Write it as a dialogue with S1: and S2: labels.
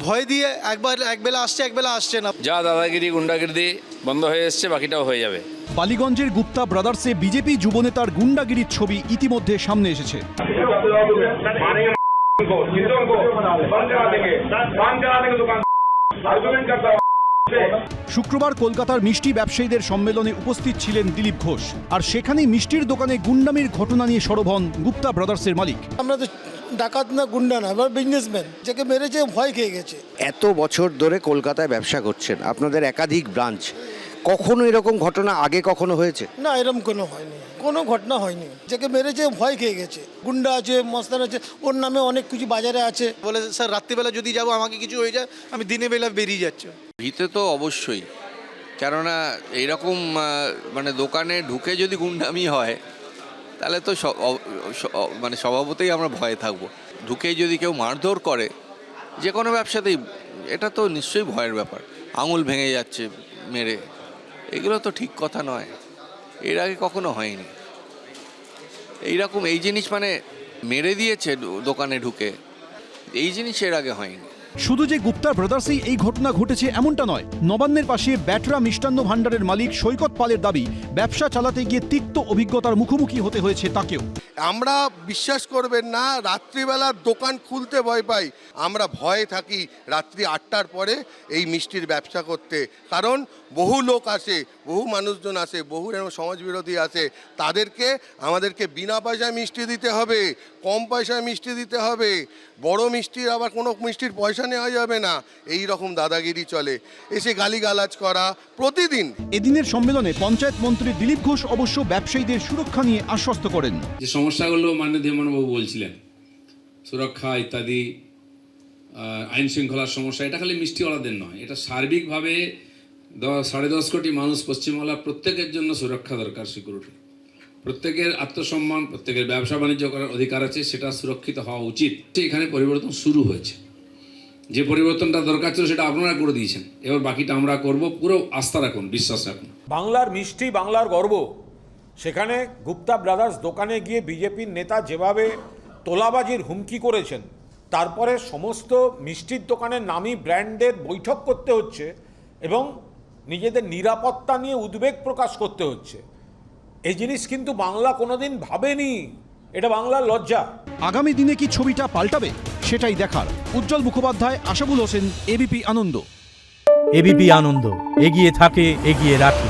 S1: ভয় দিয়ে একবেলা আসছে না।
S2: যা দাদাগিরি গুন্ডাগিরি বন্ধ হয়ে এসছে, বাকিটাও হয়ে যাবে।
S3: বালিগঞ্জের গুপ্তা ব্রাদার্সে বিজেপি যুবনেতার গুন্ডাগিরির ছবি ইতিমধ্যে সামনে এসেছে। শুক্রবার কলকাতার মিষ্টি ব্যবসায়ীদের সম্মেলনে উপস্থিত ছিলেন দিলীপ ঘোষ, আর সেখানেই মিষ্টির দোকানে গুন্ডামির ঘটনা নিয়ে সরব হন গুপ্তা ব্রাদার্সের মালিক।
S4: আমরা তো ডাকাত না, গুন্ডা না, আমরা বিজনেসম্যান, যাকে মেরেছে ভয় খেয়ে গেছে।
S5: এত বছর ধরে কলকাতায় ব্যবসা করছেন, আপনাদের একাধিক ব্রাঞ্চ, কখনো এরকম ঘটনা আগে কখনো হয়েছে?
S4: না, এরকম কোনো হয়নি, কোনো ঘটনা হয়নি। যাকে মেরেছে ভয় খেয়ে গেছে। গুন্ডা আছে, মস্তান আছে, ওর নামে অনেক কিছু বাজারে আছে।
S1: বলে স্যার রাত্রিবেলা যদি যাবো আমাকে কিছু হয়ে যায়, আমি দিনের বেলা বেরিয়ে যাচ্ছি।
S6: ভীতে তো অবশ্যই, কেননা এইরকম মানে দোকানে ঢুকে যদি গুন্ডামি হয় তাহলে তো মানে স্বভাবতই আমরা ভয়ে থাকবো। ঢুকে যদি কেউ মারধর করে যে কোনো ব্যবসাতেই, এটা তো নিশ্চয়ই ভয়ের ব্যাপার। আঙুল ভেঙে যাচ্ছে মেরে, এগুলো তো ঠিক কথা নয়, এর আগে কখনো হয়নি এইরকম। এই জিনিস মানে মেরে দিয়েছে দোকানে ঢুকে, এই জিনিস এর আগে হয়নি।
S3: শুধু যে গুপ্তা ব্রাদার্সেই এই ঘটনা ঘটেছে এমনটা নয়, নবান্নের পাশে ব্যাটরা মিষ্টান্ন ভাণ্ডারের মালিক সৈকত পালের দাবি, ব্যবসা চালাতে গিয়ে তিক্ত অভিজ্ঞতার মুখোমুখি হতে হয়েছে তাকেও।
S7: আমরা বিশ্বাস করবেন না, রাত্রিবেলা দোকান খুলতে ভয় পাই। আমরা ভয়ে থাকি রাত্রি 8টার পরে এই মিষ্টির ব্যবসা করতে, কারণ বহু লোক আসে, বহু মানুষজন আসে, বহু সমাজবিরোধী আসে। তাদেরকে আমাদেরকে বিনা পয়সায় মিষ্টি দিতে হবে, কম পয়সায় মিষ্টি দিতে হবে। বড় মিষ্টির আবার কোনো মিষ্টির পয়সা নেওয়া যাবে না, এই রকম দাদাগিরি চলে। এসে গালিগালাজ করা প্রতিদিন।
S3: এদিনের সম্মেলনে পঞ্চায়েত মন্ত্রী দিলীপ ঘোষ অবশ্য ব্যবসায়ীদের সুরক্ষা নিয়ে আশ্বস্ত করেন।
S8: যে সমস্যাগুলো মাননীয় ধীমানবাবু বলছিলেন, সুরক্ষা ইত্যাদি, আইন শৃঙ্খলার সমস্যা, এটা খালি মিষ্টিওয়ালাদের নয়, এটা সার্বিকভাবে 10.5 কোটি মানুষ পশ্চিমবাংলার প্রত্যেকের জন্য সুরক্ষা দরকার। সিকিউরিটি, প্রত্যেকের আত্মসম্মান, প্রত্যেকের ব্যবসা বাণিজ্য করার অধিকার আছে, সেটা সুরক্ষিত হওয়া উচিত। এখানে পরিবর্তন শুরু হয়েছে, যে পরিবর্তনটা দরকার ছিল সেটা আপনারা করে দিয়েছেন, এবার বাকিটা আমরা করব। পুরো আস্থা রাখুন, বিশ্বাস রাখুন।
S9: বাংলার মিষ্টি, বাংলার গর্ব, সেখানে গুপ্তা ব্রাদার্স দোকানে গিয়ে বিজেপির নেতা যেভাবে তোলাবাজির হুমকি করেছেন, তারপরে সমস্ত মিষ্টির দোকানের নামি ব্র্যান্ডের বৈঠক করতে হচ্ছে এবং নিজেদের নিরাপত্তা নিয়ে উদ্বেগ প্রকাশ করতে হচ্ছে। এই জিনিস কিন্তু বাংলা কোনোদিন ভাবেনি, এটা বাংলার লজ্জা।
S3: আগামী দিনে কি ছবিটা পাল্টাবে সেটাই দেখার। উজ্জ্বল মুখোপাধ্যায়, আশাবুল হোসেন, এবিপি আনন্দ।
S10: এবিপি আনন্দ, এগিয়ে থাকে, এগিয়ে রাখে।